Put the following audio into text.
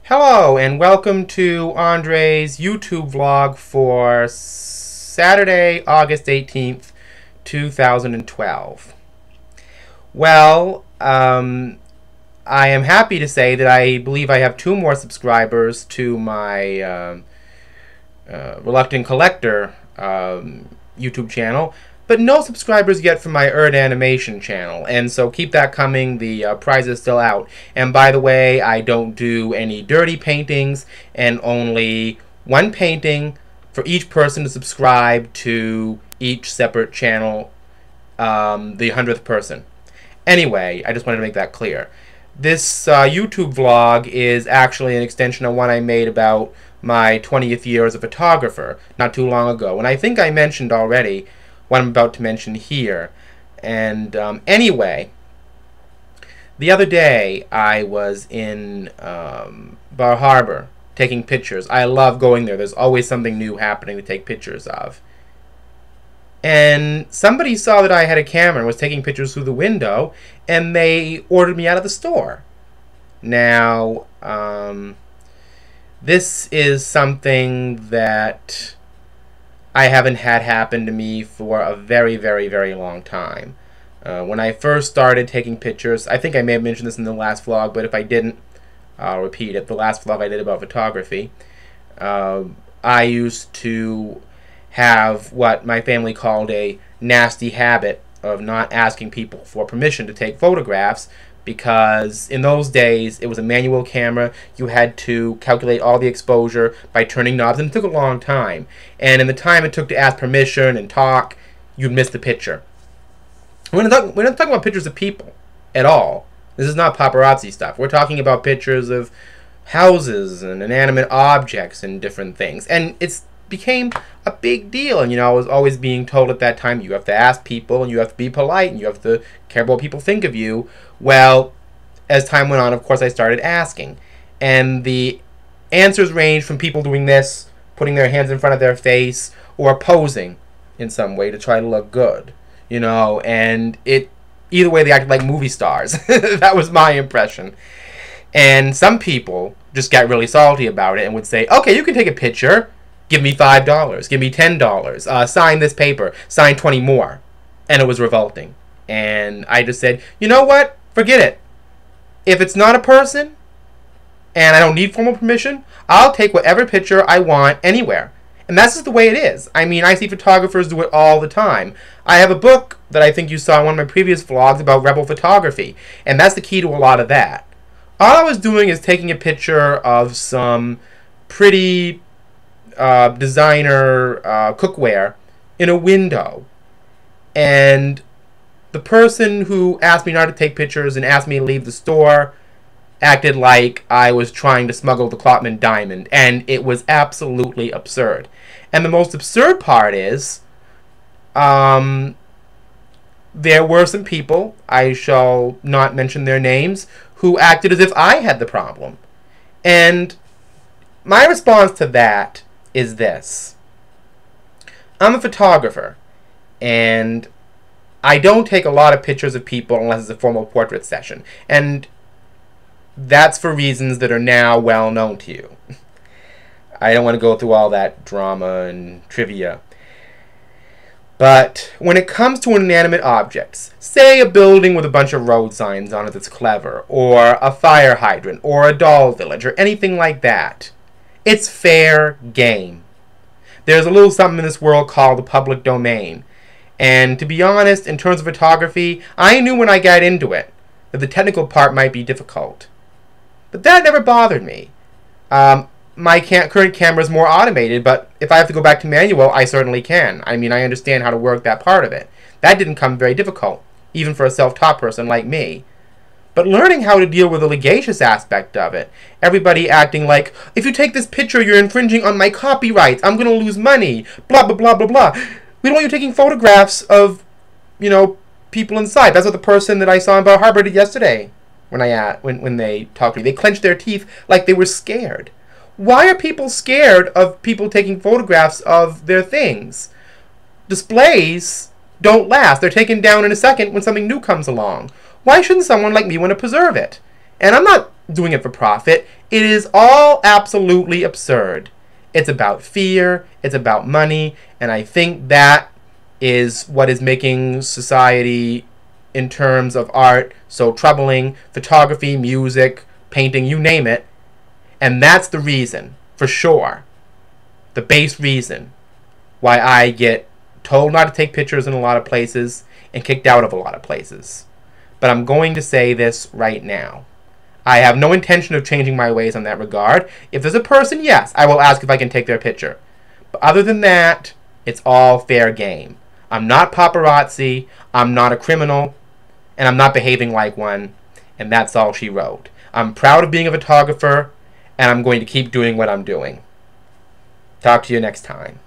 Hello and welcome to Andre's YouTube vlog for Saturday, August 18th, 2012. Well, I am happy to say that I believe I have 2 more subscribers to my Reluctant Collector YouTube channel, but no subscribers yet from my Erd Animation channel, and so keep that coming. The prize is still out. And by the way, I don't do any dirty paintings, and only 1 painting for each person to subscribe to each separate channel, the 100th person. Anyway, I just wanted to make that clear. This YouTube vlog is actually an extension of one I made about my 20th year as a photographer not too long ago, and I think I mentioned already what I'm about to mention here. And anyway, the other day I was in Bar Harbor taking pictures. I love going there. There's always something new happening to take pictures of. And somebody saw that I had a camera and was taking pictures through the window, and they ordered me out of the store. Now, this is something that I haven't had happen to me for a very, very, very long time. When I first started taking pictures, I think I may have mentioned this in the last vlog, but if I didn't, I'll repeat it. The last vlog I did about photography, I used to have what my family called a nasty habit of not asking people for permission to take photographs, because in those days it was a manual camera. You had to calculate all the exposure by turning knobs, and it took a long time. And in the time it took to ask permission and talk, you'd miss the picture. We're not talking about pictures of people at all. This is not paparazzi stuff. We're talking about pictures of houses and inanimate objects and different things. And it's became a big deal, and I was always being told at that time, you have to ask people, and you have to be polite, and you have to care about what people think of you. Well, as time went on, of course, I started asking, and the answers ranged from people doing this, putting their hands in front of their face, or posing in some way to try to look good, and either way they acted like movie stars. That was my impression. And some people just got really salty about it and would say, okay, you can take a picture. Give me $5, give me $10, sign this paper, sign 20 more. And it was revolting. And I just said, you know what? Forget it. If it's not a person, and I don't need formal permission, I'll take whatever picture I want anywhere. And that's just the way it is. I mean, I see photographers do it all the time. I have a book that I think you saw in one of my previous vlogs about rebel photography. And that's the key to a lot of that. All I was doing is taking a picture of some pretty designer cookware in a window, and the person who asked me not to take pictures and asked me to leave the store acted like I was trying to smuggle the Klopman diamond, and it was absolutely absurd. And the most absurd part is there were some people, I shall not mention their names, who acted as if I had the problem. And my response to that is this. I'm a photographer, and I don't take a lot of pictures of people unless it's a formal portrait session, and that's for reasons that are now well known to you. I don't want to go through all that drama and trivia. But when it comes to inanimate objects, say a building with a bunch of road signs on it that's clever, or a fire hydrant, or a doll village, or anything like that, it's fair game. There's a little something in this world called the public domain. And to be honest, in terms of photography, I knew when I got into it that the technical part might be difficult. But that never bothered me. My current camera is more automated, but if I have to go back to manual, I certainly can. I mean, I understand how to work that part of it. That didn't come very difficult, even for a self-taught person like me. But learning how to deal with the litigious aspect of it, everybody acting like, if you take this picture, you're infringing on my copyrights, I'm going to lose money, blah, blah, blah, blah, blah. We don't want you taking photographs of, people inside. That's what the person that I saw in Bar Harbor did yesterday when they talked to me. They clenched their teeth like they were scared. Why are people scared of people taking photographs of their things? Displays don't last. They're taken down in a second when something new comes along. Why shouldn't someone like me want to preserve it? And I'm not doing it for profit. It is all absolutely absurd. It's about fear, it's about money, and I think that is what is making society in terms of art so troubling. Photography, music, painting, you name it. And that's the reason, for sure, the base reason why I get told not to take pictures in a lot of places and kicked out of a lot of places. But I'm going to say this right now. I have no intention of changing my ways on that regard. If there's a person, yes, I will ask if I can take their picture. But other than that, it's all fair game. I'm not paparazzi, I'm not a criminal, and I'm not behaving like one, and that's all she wrote. I'm proud of being a photographer, and I'm going to keep doing what I'm doing. Talk to you next time.